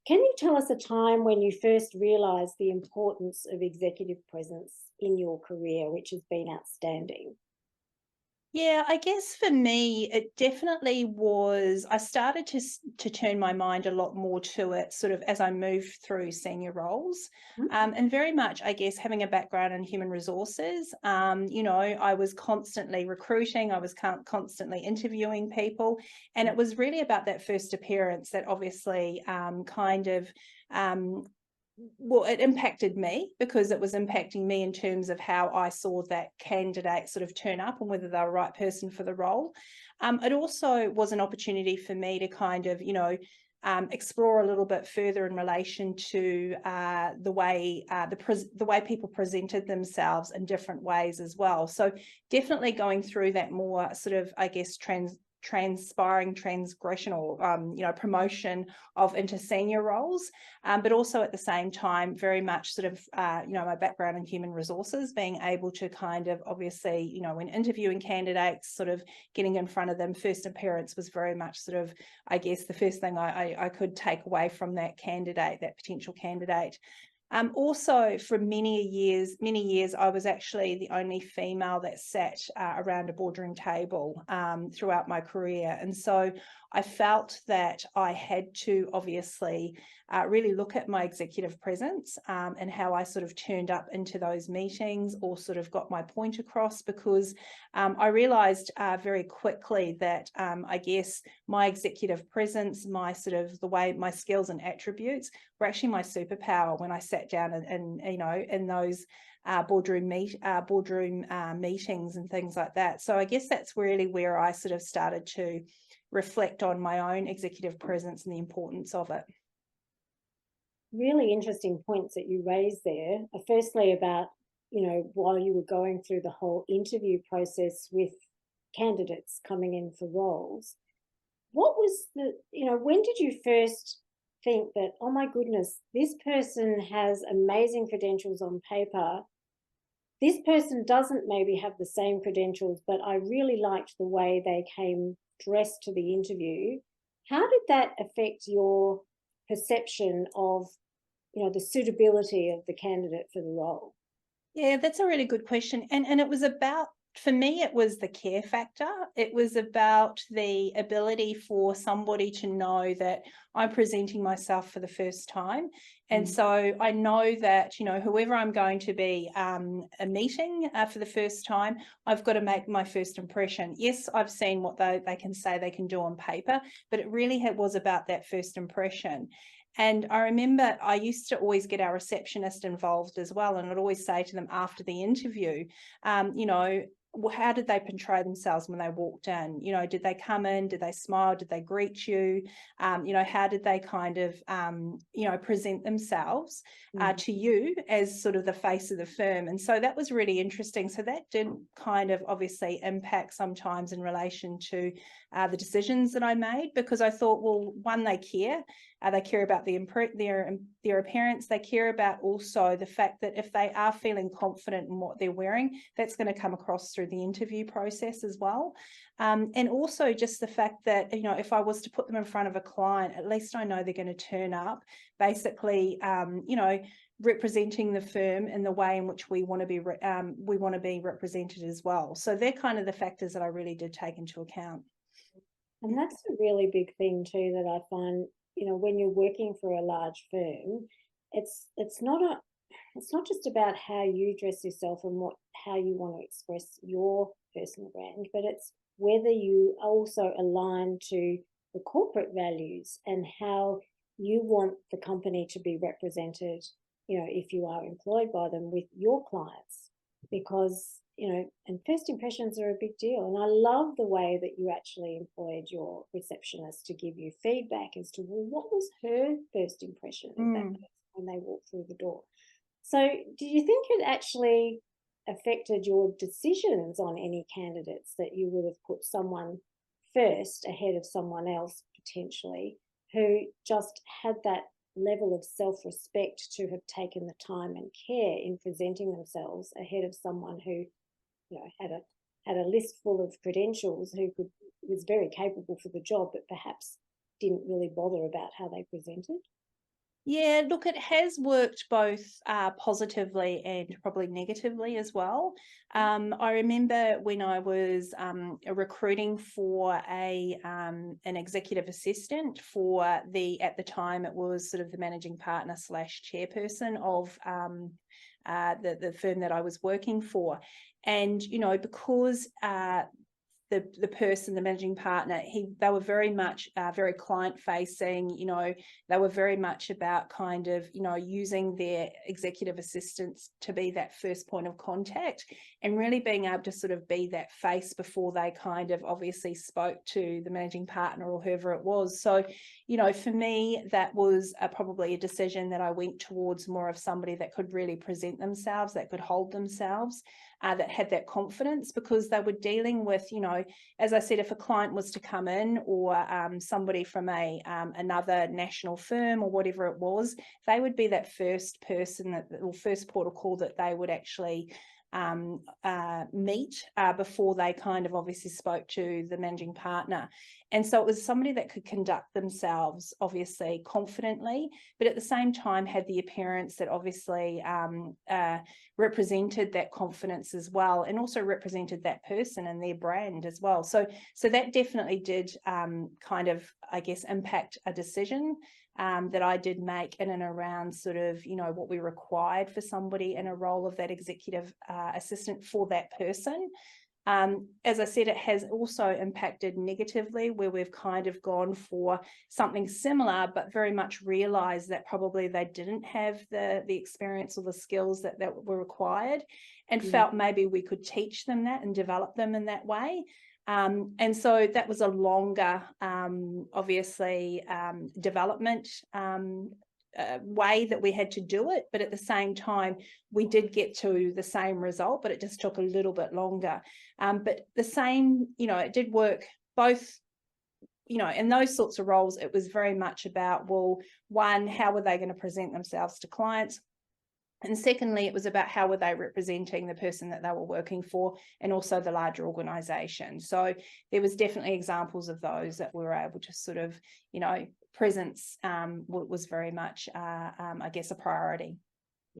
Can you tell us a time when you first realised the importance of executive presence in your career, which has been outstanding? Yeah, I guess for me, it definitely was. I started to turn my mind a lot more to it, sort of as I moved through senior roles, Mhm. and very much, I guess, having a background in human resources. I was constantly recruiting, I was constantly interviewing people, and it was really about that first appearance that obviously kind of. Um, well, it impacted me because it was impacting me in terms of how I saw that candidate sort of turn up and whether they were the right person for the role. It also was an opportunity for me to kind of, explore a little bit further in relation to the way people presented themselves in different ways as well. So definitely going through that more sort of, I guess, transpiring transgression or promotion of into senior roles, but also at the same time very much sort of my background in human resources, being able to kind of obviously, when interviewing candidates, sort of getting in front of them, first appearance was very much sort of, I guess, the first thing I could take away from that candidate, that potential candidate. Also, for many years, I was actually the only female that sat around a boardroom table throughout my career. And so I felt that I had to obviously really look at my executive presence and how I sort of turned up into those meetings or sort of got my point across, because I realized very quickly that I guess my executive presence, my sort of the way my skills and attributes were actually my superpower when I sat down and in those boardroom meetings and things like that. So I guess that's really where I sort of started to reflect on my own executive presence and the importance of it. Really interesting points that you raised there. Firstly, about, while you were going through the whole interview process with candidates coming in for roles, what was when did you first think that, oh my goodness, this person has amazing credentials on paper? This person doesn't maybe have the same credentials, but I really liked the way they came dressed to the interview. How did that affect your perception of, the suitability of the candidate for the role? Yeah, that's a really good question. And it was about, for me, it was the care factor. It was about the ability for somebody to know that I'm presenting myself for the first time. And Mm. so I know that, whoever I'm going to be a meeting for the first time, I've got to make my first impression. Yes, I've seen what they can say they can do on paper, but it really was about that first impression. And I remember I used to always get our receptionist involved as well. And I'd always say to them after the interview, how did they portray themselves when they walked in? Did they come in? Did they smile? Did they greet you? How did they kind of, present themselves Mm. to you as sort of the face of the firm? And so that was really interesting. So that did kind of obviously impact sometimes in relation to the decisions that I made, because I thought, well, one, they care about their appearance. They care about also the fact that if they are feeling confident in what they're wearing, that's going to come across through the interview process as well. And also just the fact that, if I was to put them in front of a client, at least I know they're going to turn up basically, representing the firm in the way in which we want to be represented as well. So they're kind of the factors that I really did take into account. And that's a really big thing too that I find, when you're working for a large firm, it's not a it's not just about how you dress yourself and how you want to express your personal brand, but it's whether you also align to the corporate values and how you want the company to be represented, if you are employed by them with your clients. Because, and first impressions are a big deal. And I love the way that you actually employed your receptionist to give you feedback as to, well, what was her first impression of that Mm. person when they walked through the door? So, do you think it actually affected your decisions on any candidates that you would have put someone first ahead of someone else potentially who just had that level of self-respect to have taken the time and care in presenting themselves ahead of someone who, had a list full of credentials, who was very capable for the job, but perhaps didn't really bother about how they presented? Yeah, look, it has worked both positively and probably negatively as well. I remember when I was recruiting for an executive assistant for at the time it was sort of the managing partner slash chairperson of the firm that I was working for. And, because the person, the managing partner, they were very much very client facing. They were very much about kind of using their executive assistants to be that first point of contact, and really being able to sort of be that face before they kind of obviously spoke to the managing partner or whoever it was. So for me, that was probably a decision that I went towards more of somebody that could really present themselves, that could hold themselves, that had that confidence, because they were dealing with, as I said, if a client was to come in, or somebody from another national firm or whatever it was, they would be that first person or first port of call that they would actually meet before they kind of obviously spoke to the managing partner. And so it was somebody that could conduct themselves obviously confidently, but at the same time had the appearance that obviously represented that confidence as well, and also represented that person and their brand as well. So that definitely did kind of, I guess, impact a decision that I did make in and around sort of, what we required for somebody in a role of that executive assistant for that person. As I said, it has also impacted negatively, where we've kind of gone for something similar, but very much realised that probably they didn't have the experience or the skills that were required, and felt maybe we could teach them that and develop them in that way. And so that was a longer, obviously, development way that we had to do it. But at the same time, we did get to the same result, but it just took a little bit longer. But the same, it did work both. In those sorts of roles, it was very much about, well, one, how were they going to present themselves to clients? And secondly, it was about how were they representing the person that they were working for, and also the larger organisation. So there was definitely examples of those that we were able to sort of, presence was very much, I guess, a priority.